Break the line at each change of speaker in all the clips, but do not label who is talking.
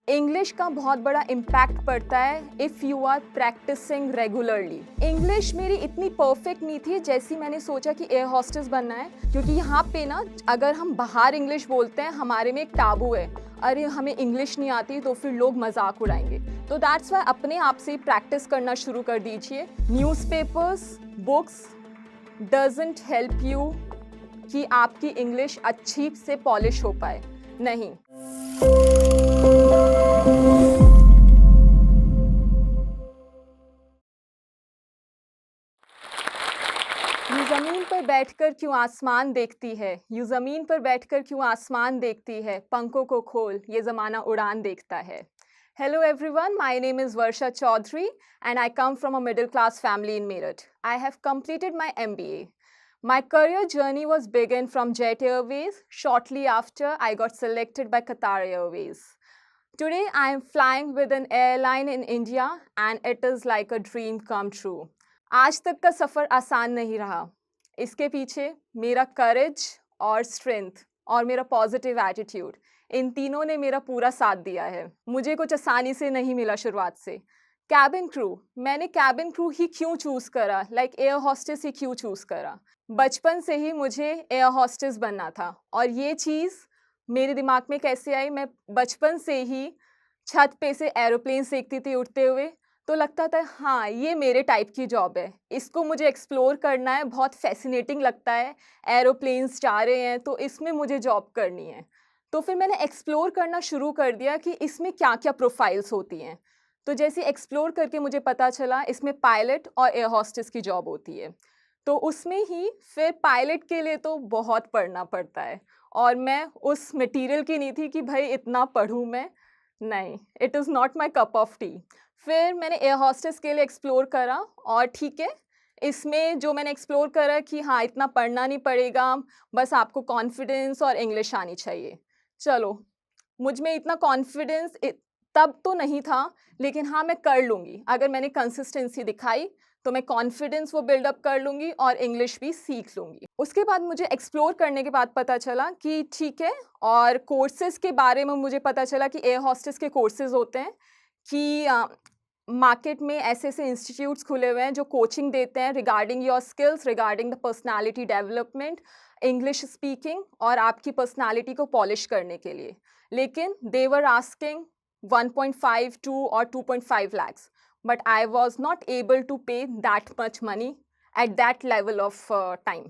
English का बहुत बड़ा इम्पैक्ट पड़ता है if you are practising regularly. English मेरी इतनी परफेक्ट नहीं थी जैसी मैंने सोचा कि एयर होस्टेस बनना है, क्योंकि यहाँ पे ना अगर हम बाहर इंग्लिश बोलते हैं हमारे में एक टाबू है, अरे हमें इंग्लिश नहीं आती तो फिर लोग मजाक उड़ाएंगे। तो दैट्स वाई अपने आप से प्रैक्टिस करना शुरू कर दीजिए। Newspapers, books doesn't help you कि आपकी इंग्लिश अच्छी से पॉलिश हो पाए, नहीं। यू ज़मीन पर बैठकर क्यों आसमान देखती है, यू ज़मीन पर बैठकर क्यों आसमान देखती है, पंखों को खोल ये ज़माना उड़ान देखता है। Hello everyone, my name is Varsha Chaudhary and I come from a middle class family in Meerut. I have completed my MBA. My career journey was begun from Jet Airways. Shortly after, I got selected by Qatar Airways. Today, I am flying with an airline in India and it is like a dream come true. आज तक का सफ़र आसान नहीं रहा। इसके पीछे मेरा करेज और स्ट्रेंथ और मेरा पॉजिटिव एटीट्यूड, इन तीनों ने मेरा पूरा साथ दिया है। मुझे कुछ आसानी से नहीं मिला शुरुआत से। कैबिन क्रू, मैंने कैबिन क्रू ही क्यों चूज़ करा, लाइक एयर हॉस्टेस ही क्यों चूज़ करा? बचपन से ही मुझे एयर हॉस्टेस बनना था और ये चीज़ मेरे दिमाग में कैसे आई, मैं बचपन से ही छत पे से एरोप्लेन देखती थी उड़ते हुए, तो लगता था हाँ ये मेरे टाइप की जॉब है, इसको मुझे एक्सप्लोर करना है, बहुत फैसिनेटिंग लगता है, एरोप्लेन्स जा रहे हैं तो इसमें मुझे जॉब करनी है। तो फिर मैंने एक्सप्लोर करना शुरू कर दिया कि इसमें क्या-क्या प्रोफाइल्स होती हैं। तो जैसे एक्सप्लोर करके मुझे पता चला इसमें पायलट और एयर होस्टेस की जॉब होती है। तो उसमें ही फिर पायलट के लिए तो बहुत पढ़ना पड़ता है और मैं उस मटेरियल की नहीं थी कि भाई इतना पढ़ूँ मैं, नहीं, it is not my cup of T. फिर मैंने एयर होस्टेस के लिए एक्सप्लोर करा और ठीक है, इसमें जो मैंने एक्सप्लोर करा कि हाँ, इतना पढ़ना नहीं पड़ेगा, बस आपको कॉन्फिडेंस और इंग्लिश आनी चाहिए। चलो, मुझ में इतना कॉन्फिडेंस तब तो नहीं था, लेकिन हाँ, मैं कर लूँगी। अगर मैंने कंसिस्टेंसी दिखाई, तो मैं कॉन्फिडेंस वो बिल्डअप कर लूँगी और इंग्लिश भी सीख लूँगी। उसके बाद मुझे एक्सप्लोर करने के बाद पता चला कि ठीक है, और कोर्सेज़ के बारे में मुझे पता चला कि एयर होस्टेस के कोर्सेज़ होते हैं कि मार्केट में ऐसे-ऐसे इंस्टीट्यूट्स खुले हुए हैं जो कोचिंग देते हैं regarding your skills, regarding the personality development, English speaking और आपकी पर्सनैलिटी को पॉलिश करने के लिए। लेकिन दे वर आस्किंग 1.5 2 और 2.5 lakhs, but I was not able to pay that much money at that level of time.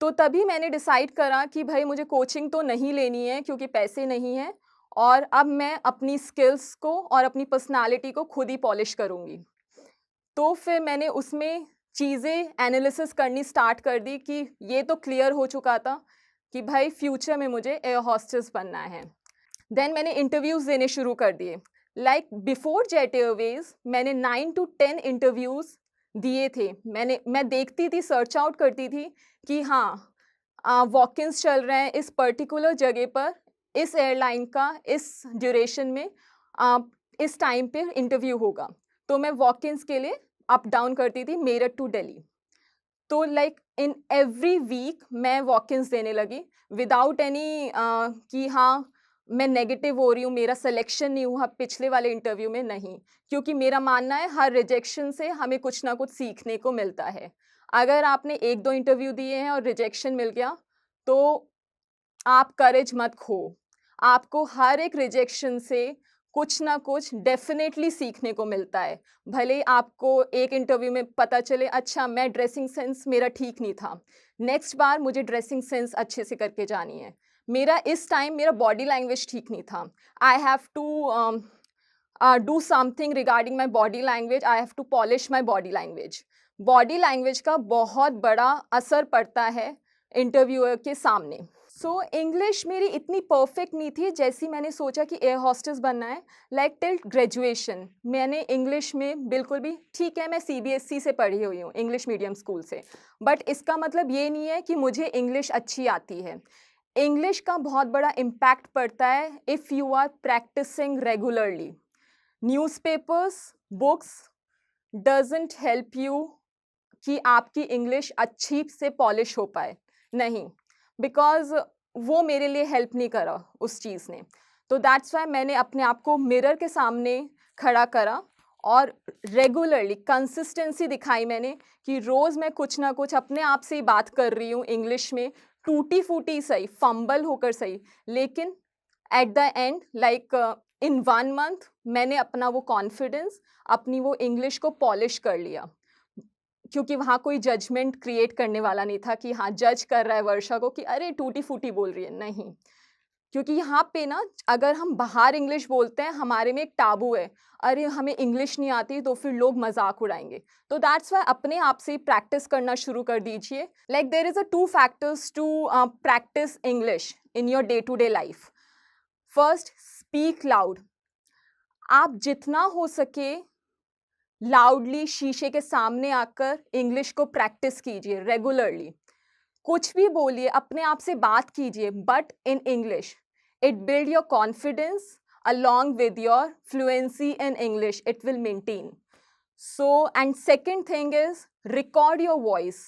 तो तभी मैंने डिसाइड करा कि भाई मुझे कोचिंग तो नहीं लेनी है क्योंकि पैसे नहीं हैं, और अब मैं अपनी स्किल्स को और अपनी पर्सनैलिटी को खुद ही पॉलिश करूँगी। तो फिर मैंने उसमें चीज़ें एनालिसिस करनी स्टार्ट कर दी कि ये तो क्लियर हो चुका था कि भाई फ्यूचर में मुझे एयर होस्टेस बनना है। देन मैंने इंटरव्यूज़ देने शुरू कर दिए। लाइक बिफोर जेट एयरवेज़ मैंने 9 टू 10 इंटरव्यूज़ दिए थे। मैं देखती थी, सर्च आउट करती थी कि हाँ, वॉक-इन्स चल रहे हैं इस पर्टिकुलर जगह पर, इस एयरलाइन का इस ड्यूरेशन में अ, इस टाइम पे इंटरव्यू होगा। तो मैं वॉक-इन्स के लिए अप डाउन करती थी मेरठ टू दिल्ली। तो लाइक इन एवरी वीक मैं वॉक-इन्स देने लगी विदाउट एनी कि हाँ, मैं नेगेटिव हो रही हूँ, मेरा सिलेक्शन नहीं हुआ पिछले वाले इंटरव्यू में, नहीं। क्योंकि मेरा मानना है हर रिजेक्शन से हमें कुछ ना कुछ सीखने को मिलता है। अगर आपने 1-2 इंटरव्यू दिए हैं और रिजेक्शन मिल गया, तो आप करेज मत खो। आपको हर एक रिजेक्शन से कुछ ना कुछ डेफ़िनेटली सीखने को मिलता है। भले ही आपको एक इंटरव्यू में पता चले अच्छा मैं ड्रेसिंग सेंस मेरा ठीक नहीं था। नेक्स्ट बार मुझे ड्रेसिंग सेंस अच्छे से करके जानी है। मेरा इस टाइम मेरा बॉडी लैंग्वेज ठीक नहीं था। I have to do something regarding my body language, I have to polish my body language. Body language का बहुत बड़ा असर पड़ता है इंटरव्यूअर के सामने। सो इंग्लिश मेरी इतनी परफेक्ट नहीं थी जैसी मैंने सोचा कि एयर होस्टेस बनना है। लाइक टिल ग्रेजुएशन मैंने इंग्लिश में बिल्कुल भी, ठीक है मैं सीबीएसई से पढ़ी हुई हूँ, इंग्लिश मीडियम स्कूल से, बट इसका मतलब ये नहीं है कि मुझे इंग्लिश अच्छी आती है। इंग्लिश का बहुत बड़ा इम्पैक्ट पड़ता है if you are practising regularly. Newspapers, books doesn't help you कि आपकी इंग्लिश अच्छी से पॉलिश हो पाए, नहीं। बिकॉज़ वो मेरे लिए हेल्प नहीं करा उस चीज़ ने। तो दैट्स व्हाई मैंने अपने आप को मिरर के सामने खड़ा करा और रेगुलरली कंसिस्टेंसी दिखाई मैंने कि रोज़ मैं कुछ ना कुछ अपने आप से ही बात कर रही हूँ इंग्लिश में, टूटी-फूटी सही, फंबल होकर सही, लेकिन at the end like in 1 month मैंने अपना वो कॉन्फिडेंस, अपनी वो इंग्लिश को पॉलिश कर लिया। क्योंकि वहाँ कोई जजमेंट क्रिएट करने वाला नहीं था कि हाँ, जज कर रहा है वर्षा को कि अरे टूटी-फूटी बोल रही है, नहीं। क्योंकि यहाँ पे ना अगर हम बाहर इंग्लिश बोलते हैं, हमारे में एक टाबू है, अरे हमें इंग्लिश नहीं आती तो फिर लोग मज़ाक उड़ाएँगे। तो दैट्स व्हाई अपने आप से ही प्रैक्टिस करना शुरू कर दीजिए। Like there is a 2 factors to practise English in your day to day life. First, speak loud. आप जितना हो सके लाउडली शीशे के सामने आकर इंग्लिश को प्रैक्टिस कीजिए रेगुलरली। कुछ भी बोलिए, अपने आप से बात कीजिए, but in English. It build your confidence along with your fluency in English. It will maintain. So, and second thing is record your voice.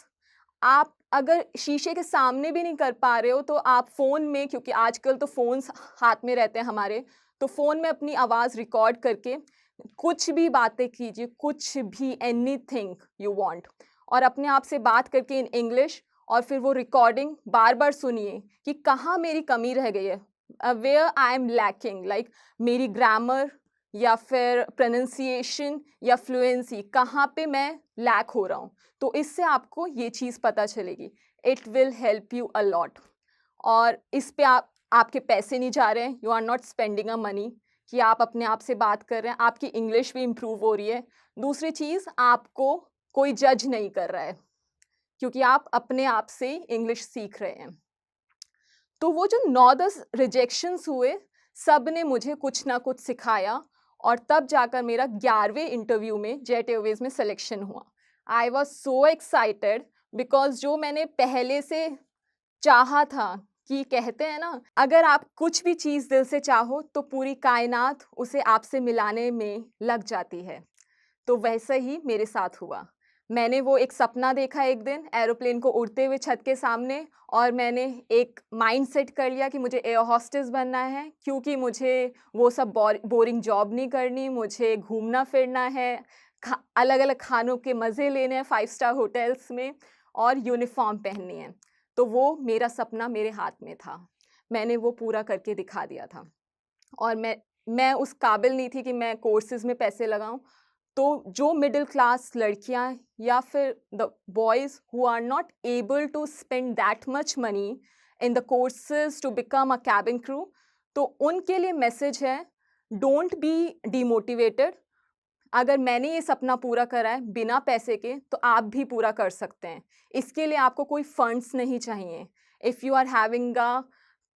आप अगर शीशे के सामने भी नहीं कर पा रहे हो तो आप फ़ोन में, क्योंकि आजकल तो फ़ोन्स हाथ में रहते हैं हमारे, तो फ़ोन में अपनी आवाज़ रिकॉर्ड करके कुछ भी बातें कीजिए, कुछ भी, एनीथिंग यू वांट, और अपने आप से बात करके इन इंग्लिश, और फिर वो रिकॉर्डिंग बार-बार सुनिए कि कहाँ मेरी कमी रह गई है, where I am lacking, like मेरी ग्रामर या फिर प्रोनंसिएशन या फ्लुएंसी, कहाँ पे मैं लैक हो रहा हूँ। तो इससे आपको ये चीज़ पता चलेगी। It will help you a lot. और इस पे आपके पैसे नहीं जा रहे हैं, you are not spending a money, कि आप अपने आप से बात कर रहे हैं, आपकी इंग्लिश भी इम्प्रूव हो रही है। दूसरी चीज़, आपको कोई जज नहीं कर रहा है, क्योंकि आप अपने आप से इंग्लिश सीख रहे हैं। तो वो जो 9-10 रिजेक्शंस हुए, सब ने मुझे कुछ ना कुछ सिखाया, और तब जाकर मेरा 11वें इंटरव्यू में जेट एयरवेज़ में सिलेक्शन हुआ। I was so excited, because जो मैंने पहले से चाहा था, कि कहते हैं ना, अगर आप कुछ भी चीज़ दिल से चाहो तो पूरी कायनात उसे आपसे मिलाने में लग जाती है। तो वैसे ही मेरे साथ हुआ। मैंने वो एक सपना देखा एक दिन एरोप्लेन को उड़ते हुए छत के सामने, और मैंने एक माइंड सेट कर लिया कि मुझे एयर होस्टेस बनना है, क्योंकि मुझे वो सब बोरिंग जॉब नहीं करनी, मुझे घूमना-फिरना है, अलग-अलग खानों के मज़े लेने हैं 5 स्टार होटल्स में, और यूनिफ़ॉर्म पहननी है। तो वो मेरा सपना मेरे हाथ में था। मैंने वो पूरा करके दिखा दिया था, और मैं उस काबिल नहीं थी कि मैं कोर्सेज़ में पैसे लगाऊँ। तो जो मिडल क्लास लड़कियाँ या फिर the boys who are not able to spend that much money in the courses to become a cabin crew, तो उनके लिए मैसेज है, डोंट बी डिमोटिवेटेड। अगर मैंने ये सपना पूरा करा है बिना पैसे के, तो आप भी पूरा कर सकते हैं। इसके लिए आपको कोई फंड्स नहीं चाहिए। If you are having a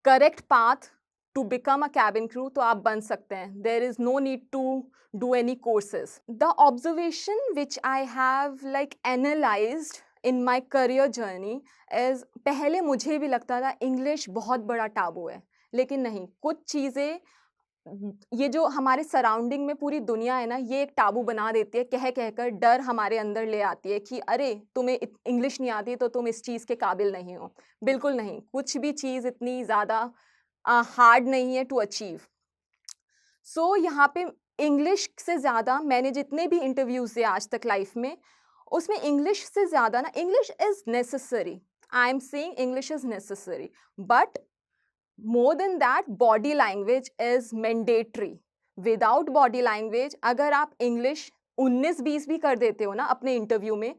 correct path to become a cabin crew, तो आप बन सकते हैं। There is no need to do any courses. The observation which I have like analysed in my career journey is, पहले मुझे भी लगता था इंग्लिश बहुत बड़ा टाबू है, लेकिन नहीं, कुछ चीज़ें, ये जो हमारे सराउंडिंग में पूरी दुनिया है ना, ये एक टाबू बना देती है, कह कर डर हमारे अंदर ले आती है कि अरे तुम्हें इंग्लिश नहीं आती तो तुम इस चीज़ के काबिल नहीं हो। बिल्कुल नहीं, कुछ भी चीज़ इतनी ज़्यादा हार्ड नहीं है टू अचीव। सो यहाँ पे इंग्लिश से ज़्यादा मैंने जितने भी इंटरव्यूज़ दिए आज तक लाइफ में, उसमें इंग्लिश से ज़्यादा ना, English is necessary, I am saying English is necessary, but more than that, body language is mandatory. Without body language, अगर आप इंग्लिश 19-20 भी कर देते हो ना अपने इंटरव्यू में,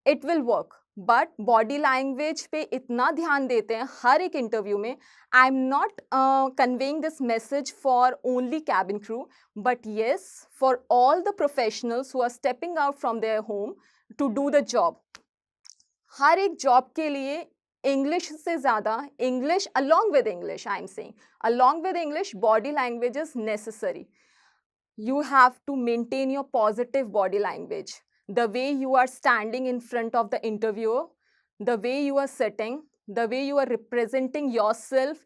it will work. But body language पे इतना ध्यान देते हैं हर एक इंटरव्यू में। I am not conveying this message for only cabin crew, but yes, for all the professionals who are stepping out from their home to do the job. हर एक जॉब के लिए इंग्लिश से ज़्यादा, English along with English, I am saying, along with English, body language is necessary. You have to maintain your positive body language. The way you are standing in front of the interviewer, the way you are sitting, the way you are representing yourself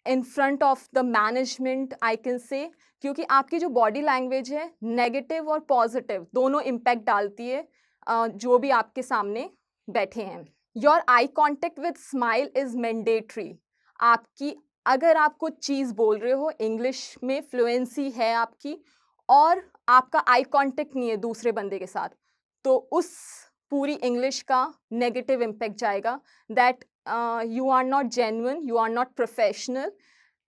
in front of the management, I can say, क्योंकि आपकी जो body language है negative और positive दोनों impact डालती है जो भी आपके सामने बैठे हैं। Your eye contact with smile is mandatory. आपकी अगर आप कुछ चीज़ बोल रहे हो, इंग्लिश में फ्लुएंसी है आपकी और आपका आई कॉन्टैक्ट नहीं है दूसरे बंदे के साथ, तो उस पूरी इंग्लिश का नेगेटिव इम्पैक्ट जाएगा that you are not genuine, you are not professional.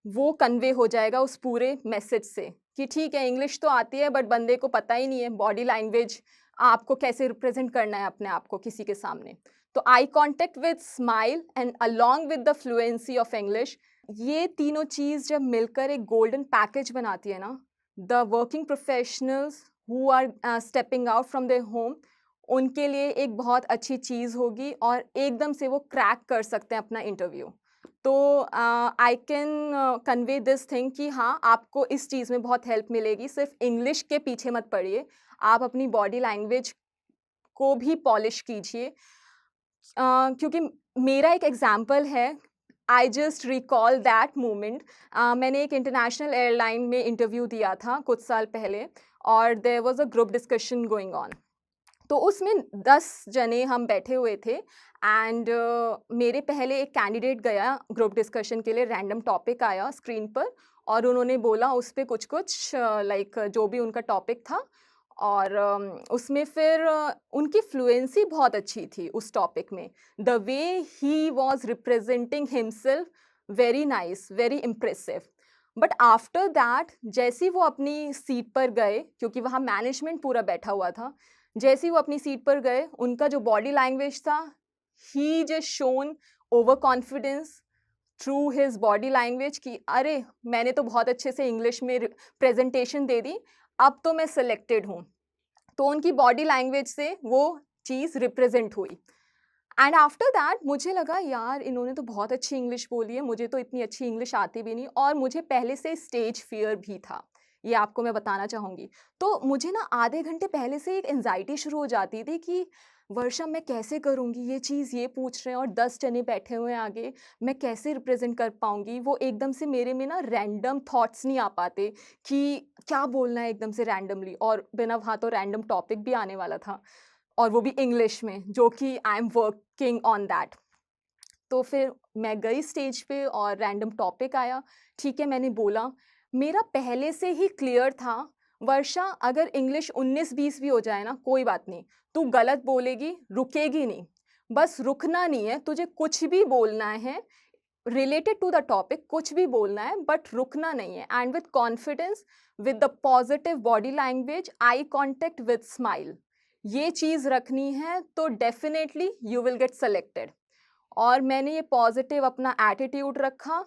वो कन्वे हो जाएगा उस पूरे मैसेज से कि ठीक है, इंग्लिश तो आती है बट बंदे को पता ही नहीं है बॉडी लैंग्वेज आपको कैसे रिप्रेजेंट करना है अपने आप को किसी के सामने। तो eye contact with smile and along with the fluency of English, ये तीनों चीज़ जब मिलकर एक गोल्डन पैकेज बनाती है ना, the working professionals who are stepping out from their home, उनके लिए एक बहुत अच्छी चीज़ होगी और एकदम से वो क्रैक कर सकते हैं अपना इंटरव्यू। तो I can convey this thing कि हाँ, आपको इस चीज़ में बहुत हेल्प मिलेगी। सिर्फ इंग्लिश के पीछे मत पड़िए, आप अपनी बॉडी लैंग्वेज को भी पॉलिश कीजिए। क्योंकि मेरा एक एग्जाम्पल है, I just recall that moment. मैंने एक इंटरनेशनल एयरलाइन में इंटरव्यू दिया था कुछ साल पहले और there was a group discussion going on. तो उसमें 10 जने हम बैठे हुए थे एंड मेरे पहले एक कैंडिडेट गया ग्रुप डिस्कशन के लिए, रैंडम टॉपिक आया स्क्रीन पर और उन्होंने बोला उस पे कुछ-कुछ लाइक जो भी उनका टॉपिक था और उसमें फिर उनकी फ्लुएंसी बहुत अच्छी थी उस टॉपिक में। The way he was representing himself, very nice, very impressive. But after that जैसे ही वो अपनी सीट पर गए, क्योंकि वहाँ मैनेजमेंट पूरा बैठा हुआ था, जैसे ही वो अपनी सीट पर गए, उनका जो बॉडी लैंग्वेज था, he just shown over confidence through his body language कि अरे, मैंने तो बहुत अच्छे से इंग्लिश में प्रेजेंटेशन दे दी, अब तो मैं सिलेक्टेड हूँ। तो उनकी बॉडी लैंग्वेज से वो चीज़ रिप्रेजेंट हुई एंड आफ्टर दैट मुझे लगा यार, इन्होंने तो बहुत अच्छी इंग्लिश बोली है, मुझे तो इतनी अच्छी इंग्लिश आती भी नहीं और मुझे पहले से स्टेज फियर भी था, ये आपको मैं बताना चाहूँगी। तो मुझे ना आधे घंटे पहले से एक एंग्जाइटी शुरू हो जाती थी कि वर्षा मैं कैसे करूँगी ये चीज़, ये पूछ रहे हैं और 10 जने बैठे हुए हैं आगे, मैं कैसे रिप्रेजेंट कर पाऊँगी। वो एकदम से मेरे में ना रैंडम थॉट्स नहीं आ पाते कि क्या बोलना है एकदम से रैंडमली, और बिना वहाँ तो रैंडम टॉपिक भी आने वाला था और वो भी इंग्लिश में, जो कि I am working on that. तो फिर मैं गई स्टेज पे और रैंडम टॉपिक आया, ठीक है, मैंने बोला। मेरा पहले से ही क्लियर था, वर्षा अगर इंग्लिश 19-20 भी हो जाए ना, कोई बात नहीं, तू गलत बोलेगी, रुकेगी नहीं। बस रुकना नहीं है, तुझे कुछ भी बोलना है रिलेटेड टू द टॉपिक, कुछ भी बोलना है बट रुकना नहीं है and with confidence, with the positive body language, eye contact with smile, ये चीज़ रखनी है तो definitely you will get selected. और मैंने ये पॉजिटिव अपना एटीट्यूड रखा।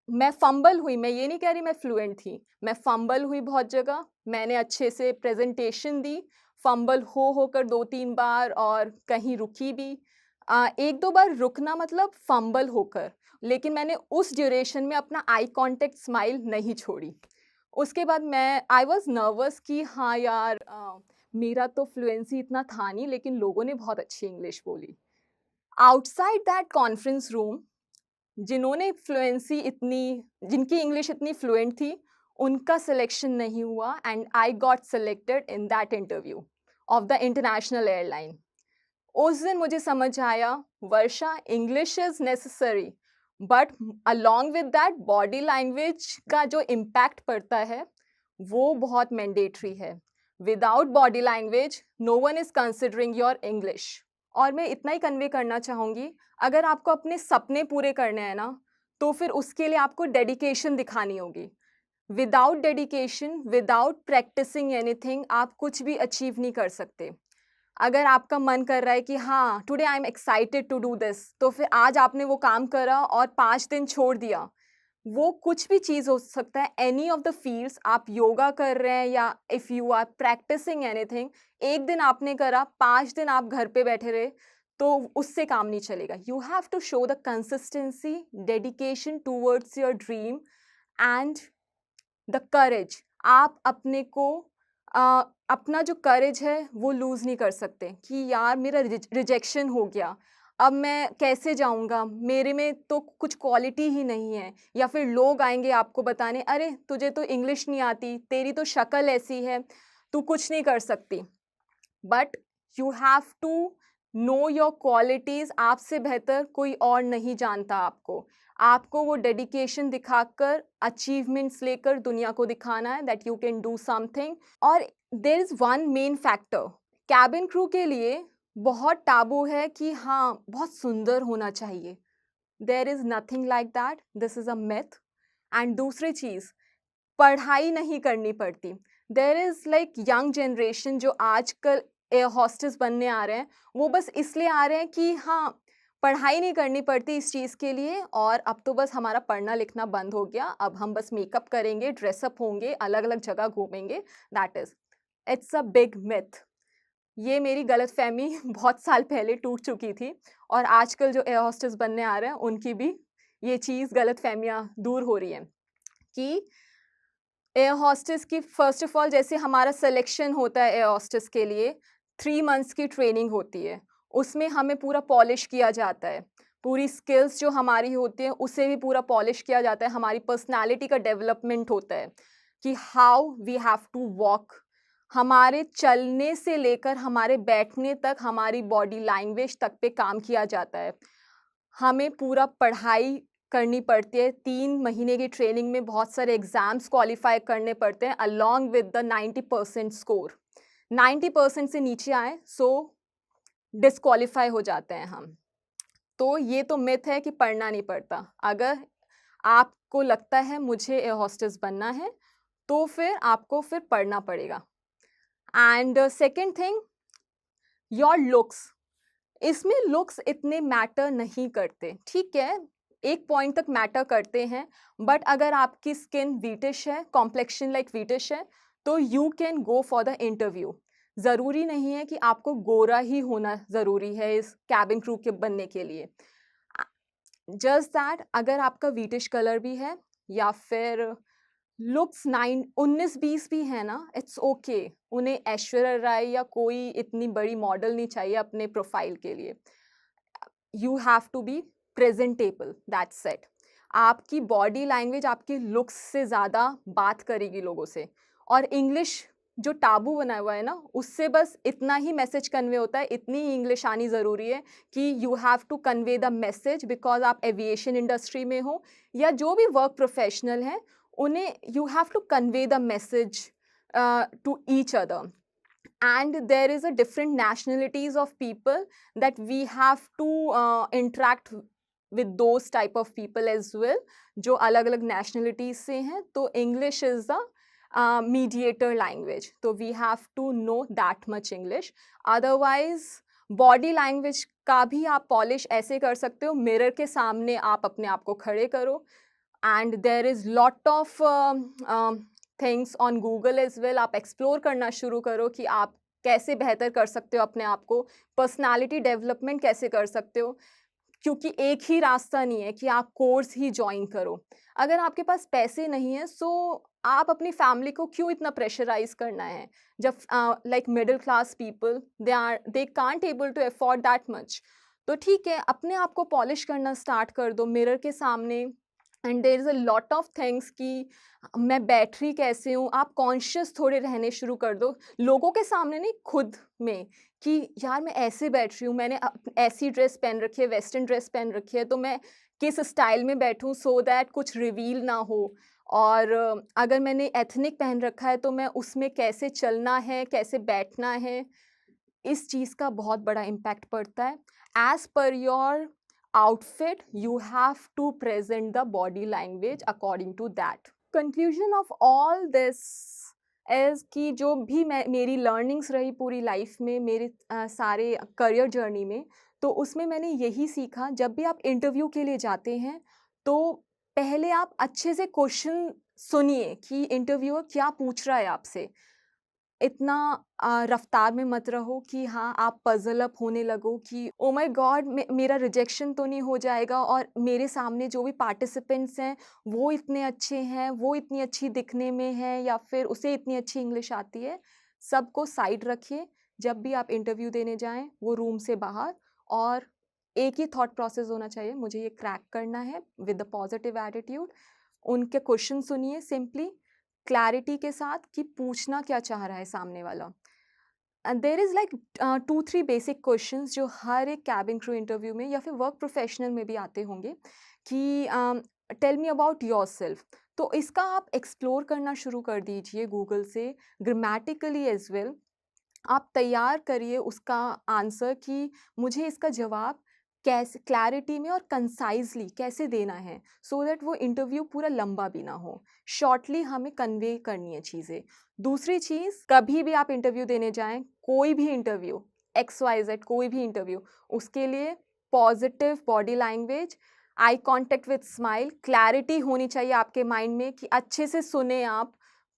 मैं फंबल हुई, मैं ये नहीं कह रही मैं फ्लुएंट थी, मैं फंबल हुई बहुत जगह, मैंने अच्छे से प्रेजेंटेशन दी, फंबल हो होकर 2-3 बार और कहीं रुकी भी। 1-2 बार रुकना मतलब फंबल होकर, लेकिन मैंने उस ड्यूरेशन में अपना आई कॉन्टैक्ट स्माइल नहीं छोड़ी। उसके बाद मैं आई वाज़ नर्वस कि हाँ यार, मेरा तो फ्लुएंसी इतना था नहीं लेकिन लोगों ने बहुत अच्छी इंग्लिश बोली। आउटसाइड दैट कॉन्फ्रेंस रूम, जिन्होंने फ्लुएंसी इतनी जिनकी इंग्लिश इतनी फ्लुएंट थी, उनका सिलेक्शन नहीं हुआ and I got selected in that interview of the international airline. उस दिन मुझे समझ आया, Varsha, English is necessary but along with that body language का जो इम्पैक्ट पड़ता है, वो बहुत मैंडेटरी है। Without body language no one is considering your English. और मैं इतना ही कन्वे करना चाहूँगी, अगर आपको अपने सपने पूरे करने हैं ना, तो फिर उसके लिए आपको डेडिकेशन दिखानी होगी। Without dedication, without practicing anything, आप कुछ भी अचीव नहीं कर सकते। अगर आपका मन कर रहा है कि हाँ, today I am excited to do this, तो फिर आज आपने वो काम करा और 5 दिन छोड़ दिया। वो कुछ भी चीज़ हो सकता है, एनी ऑफ द फील्ड्स, आप योगा कर रहे हैं या if you are practicing anything, 1 दिन आपने करा, 5 दिन आप घर पे बैठे रहे, तो उससे काम नहीं चलेगा। You have to show the consistency, dedication towards your dream and the courage. आप अपने को अपना जो करेज है वो लूज़ नहीं कर सकते कि यार मेरा रिजेक्शन हो गया, अब मैं कैसे जाऊँगा? मेरे में तो कुछ क्वालिटी ही नहीं है, या फिर लोग आएँगे आपको बताने, अरे तुझे तो इंग्लिश नहीं आती, तेरी तो शक्ल ऐसी है, तू कुछ नहीं कर सकती। But you have to know your qualities, आपसे बेहतर कोई और नहीं जानता आपको। आपको वो डेडिकेशन दिखाकर, अचीवमेंट्स लेकर दुनिया को दिखाना है that you can do something. और there is one main factor, cabin crew के लिए बहुत टाबू है कि हाँ, बहुत सुंदर होना चाहिए। There is nothing like that, this is a myth. And दूसरी चीज़, पढ़ाई नहीं करनी पड़ती। There is like young generation जो आजकल एयर होस्टेस बनने आ रहे हैं, वो बस इसलिए आ रहे हैं कि हाँ, पढ़ाई नहीं करनी पड़ती इस चीज़ के लिए और अब तो बस हमारा पढ़ना-लिखना बंद हो गया, अब हम बस मेकअप करेंगे, ड्रेसअप होंगे, अलग-अलग जगह घूमेंगे, that is it's a big myth. ये मेरी गलतफ़हमी बहुत साल पहले टूट चुकी थी और आजकल जो एयर होस्टेस बनने आ रहे हैं, उनकी भी ये चीज़ गलतफ़हमियाँ दूर हो रही हैं कि एयर होस्टेस की फ़र्स्ट ऑफ़ ऑल जैसे हमारा सिलेक्शन होता है एयर होस्टेस के लिए, 3 मंथ्स की ट्रेनिंग होती है। उसमें हमें पूरा पॉलिश किया जाता है। पूरी स्किल्स जो हमारी होती हैं, उसे भी पूरा पॉलिश किया जाता है। हमारी पर्सनैलिटी का डेवलपमेंट होता है कि how we have to walk. हमारे चलने से लेकर हमारे बैठने तक, हमारी बॉडी लैंग्वेज तक पे काम किया जाता है। हमें पूरा पढ़ाई करनी पड़ती है, 3 महीने की ट्रेनिंग में बहुत सारे एग्ज़ाम्स क्वालीफ़ाई करने पड़ते हैं अलोंग विद द 90% स्कोर। 90% से नीचे आए सो डिस्क्वालीफ़ाई हो जाते हैं हम। तो ये तो मिथ है कि पढ़ना नहीं पड़ता। अगर आपको लगता है मुझे एयर होस्टेस बनना है, तो फिर आपको फिर पढ़ना पड़ेगा। And second thing, your looks. इसमें लुक्स इतने मैटर नहीं करते, ठीक है, एक पॉइंट तक मैटर करते हैं, बट अगर आपकी स्किन व्हीटिश है, कॉम्प्लेक्शन लाइक व्हीटिश है, तो you can go for the interview. ज़रूरी नहीं है कि आपको गोरा ही होना ज़रूरी है इस कैबिन क्रू के बनने के लिए। जस्ट दैट अगर आपका व्हीटिश कलर भी है या फिर लुक्स 19-20 भी है ना, इट्स ओके। उन्हें ऐश्वर्या राय या कोई इतनी बड़ी मॉडल नहीं चाहिए अपने प्रोफाइल के लिए। You have to be presentable, that's it. आपकी बॉडी लैंग्वेज आपके लुक्स से ज़्यादा बात करेगी लोगों से। और इंग्लिश जो टाबू बना हुआ है ना, उससे बस इतना ही मैसेज कन्वे होता है, इतनी ही इंग्लिश आनी ज़रूरी है कि you have to convey the message because आप एविएशन इंडस्ट्री में हो या जो भी वर्क प्रोफेशनल हैं, उन्हें you have to convey the message to each other. And there is a different nationalities of people that we have to interact with those type of people as well जो अलग अलग nationalities से हैं, तो English is the mediator language, तो we have to know that much English. Otherwise body language का भी आप polish ऐसे कर सकते हो, mirror के सामने आप अपने आप को खड़े करो and there is lot of things on Google as well. आप एक्सप्लोर करना शुरू करो कि आप कैसे बेहतर कर सकते हो अपने आप को, पर्सनैलिटी डेवलपमेंट कैसे कर सकते हो, क्योंकि एक ही रास्ता नहीं है कि आप कोर्स ही जॉइन करो। अगर आपके पास पैसे नहीं हैं सो आप अपनी फैमिली को क्यों इतना प्रेशराइज़ करना है? जब like middle class people they can't able to afford that much, तो ठीक है, अपने आप को पॉलिश करना स्टार्ट कर दो मिरर के सामने। And there is a lot of things कि मैं बैठ रही कैसे हूँ, आप कॉन्शियस थोड़े रहने शुरू कर दो, लोगों के सामने नहीं, खुद में, कि यार मैं ऐसे बैठ रही हूँ, मैंने ऐसी ड्रेस पहन रखी है, वेस्टर्न ड्रेस पहन रखी है, तो मैं किस स्टाइल में बैठूँ सो दैट कुछ रिवील ना हो। और अगर मैंने एथनिक पहन रखा है तो मैं उसमें कैसे चलना है, कैसे बैठना है, इस चीज़ का बहुत बड़ा इम्पैक्ट पड़ता है। As per your outfit you have to present the body language according to that. Conclusion of all this is कि जो भी मैं मेरी लर्निंग्स रही पूरी लाइफ में, मेरे सारे करियर जर्नी में, तो उसमें मैंने यही सीखा, जब भी आप इंटरव्यू के लिए जाते हैं तो पहले आप अच्छे से क्वेश्चन सुनिए कि इंटरव्यूअर क्या पूछ रहा है आपसे। इतना रफ्तार में मत रहो कि हाँ, आप पज़ल अप होने लगो कि ओह माय गॉड! मेरा रिजेक्शन तो नहीं हो जाएगा और मेरे सामने जो भी पार्टिसिपेंट्स हैं, वो इतने अच्छे हैं, वो इतनी अच्छी दिखने में है या फिर उसे इतनी अच्छी इंग्लिश आती है। सबको साइड रखिए, जब भी आप इंटरव्यू देने जाएँ, वो रूम से बाहर, और एक ही थॉट प्रोसेस होना चाहिए, मुझे ये क्रैक करना है विद अ पॉजिटिव एटीट्यूड। उनके क्वेश्चन सुनिए सिंपली, क्लैरिटी के साथ कि पूछना क्या चाह रहा है सामने वाला। And there is like 2-3 basic questions जो हर एक कैबिन क्रू इंटरव्यू में या फिर वर्क प्रोफेशनल में भी आते होंगे कि टेल मी अबाउट योरसेल्फ। तो इसका आप एक्सप्लोर करना शुरू कर दीजिए गूगल से, ग्रामेटिकली एज वेल। आप तैयार करिए उसका आंसर कि मुझे इसका जवाब कैसे क्लैरिटी में और कंसाइजली कैसे देना है, सो दैट वो इंटरव्यू पूरा लंबा भी ना हो, शॉर्टली हमें कन्वे करनी है चीज़ें। दूसरी चीज़, कभी भी आप इंटरव्यू देने जाएं, कोई भी इंटरव्यू, XYZ कोई भी इंटरव्यू, उसके लिए positive body language, eye contact with smile, clarity होनी चाहिए आपके माइंड में कि अच्छे से सुने आप,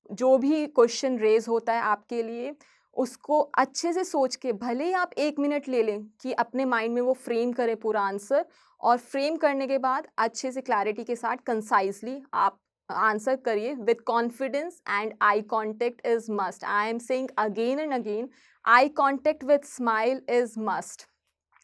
जो भी क्वेश्चन रेज होता है आपके लिए उसको अच्छे से सोच के, भले ही आप 1 मिनट ले लें कि अपने माइंड में वो फ्रेम करें पूरा आंसर, और फ्रेम करने के बाद अच्छे से क्लैरिटी के साथ कंसाइजली आप आंसर करिए with confidence. And eye contact is must, I am saying again and again, eye contact with smile is must.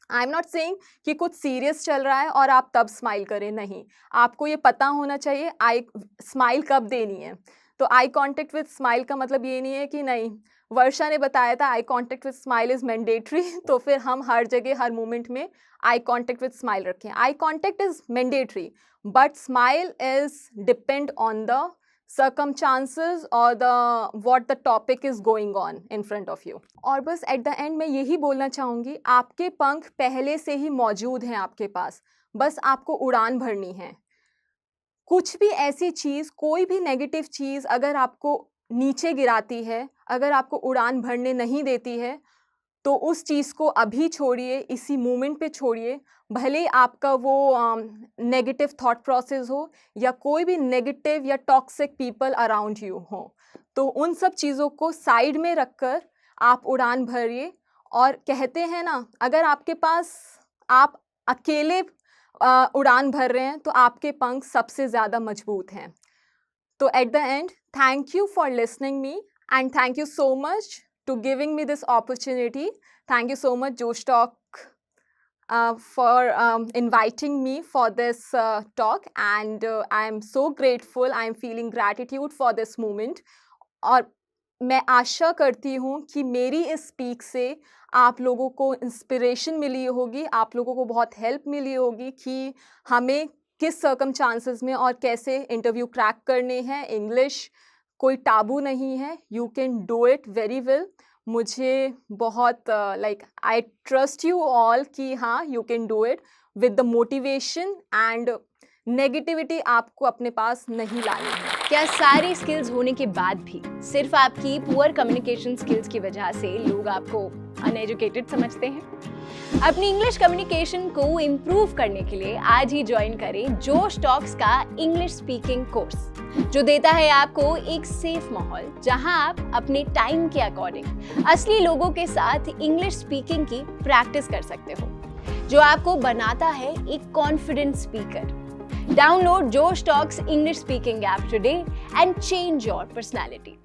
I am not saying कि कुछ सीरियस चल रहा है और आप तब स्माइल करें, नहीं, आपको ये पता होना चाहिए आई स्माइल कब देनी है। तो आई कॉन्टेक्ट विद स्माइल का मतलब ये नहीं है कि नहीं, वर्षा ने बताया था eye contact with smile is mandatory, तो फिर हम हर जगह हर मोमेंट में आई कॉन्टेक्ट विद स्माइल रखें। Eye contact is mandatory but smile is depend on the circumstances or what the topic is going on in front of you। और बस at the end मैं यही बोलना चाहूँगी, आपके पंख पहले से ही मौजूद हैं आपके पास, बस आपको उड़ान भरनी है। कुछ भी ऐसी चीज़, कोई भी नेगेटिव चीज़ अगर आपको नीचे गिराती है, अगर आपको उड़ान भरने नहीं देती है, तो उस चीज़ को अभी छोड़िए, इसी मोमेंट पे छोड़िए। भले आपका वो नेगेटिव थॉट प्रोसेस हो या कोई भी नेगेटिव या टॉक्सिक पीपल अराउंड यू हो, तो उन सब चीज़ों को साइड में रखकर आप उड़ान भरिए। और कहते हैं ना, अगर आपके पास आप अकेले उड़ान भर रहे हैं तो आपके पंख सबसे ज़्यादा मजबूत हैं। तो at the end, thank you for listening me and thank you so much to giving me this opportunity. Thank you so much, Josh Talk, for inviting me for this talk, and I am so grateful. I am feeling gratitude for this moment. और मैं आशा करती हूँ कि मेरी इस speak से आप लोगों को इंस्पिरेशन मिली होगी, आप लोगों को बहुत हेल्प मिली होगी कि हमें किस सर्कमस्टांसेस में और कैसे इंटरव्यू क्रैक करने हैं। इंग्लिश कोई टाबू नहीं है, you can do it very well. मुझे बहुत आई ट्रस्ट यू ऑल कि हाँ, you can do it with the motivation, and negativity आपको अपने पास नहीं लानी है।
क्या सारी स्किल्स होने के बाद भी सिर्फ आपकी पुअर कम्युनिकेशन स्किल्स की वजह से लोग आपको अनएजुकेटेड समझते हैं? अपनी इंग्लिश कम्युनिकेशन को इम्प्रूव करने के लिए आज ही ज्वाइन करें जोश टॉक्स का इंग्लिश स्पीकिंग कोर्स, जो देता है आपको एक सेफ माहौल जहां आप अपने टाइम के अकॉर्डिंग असली लोगों के साथ इंग्लिश स्पीकिंग की प्रैक्टिस कर सकते हो, जो आपको बनाता है एक confident speaker. Download Josh Talks English Speaking app today and change your personality.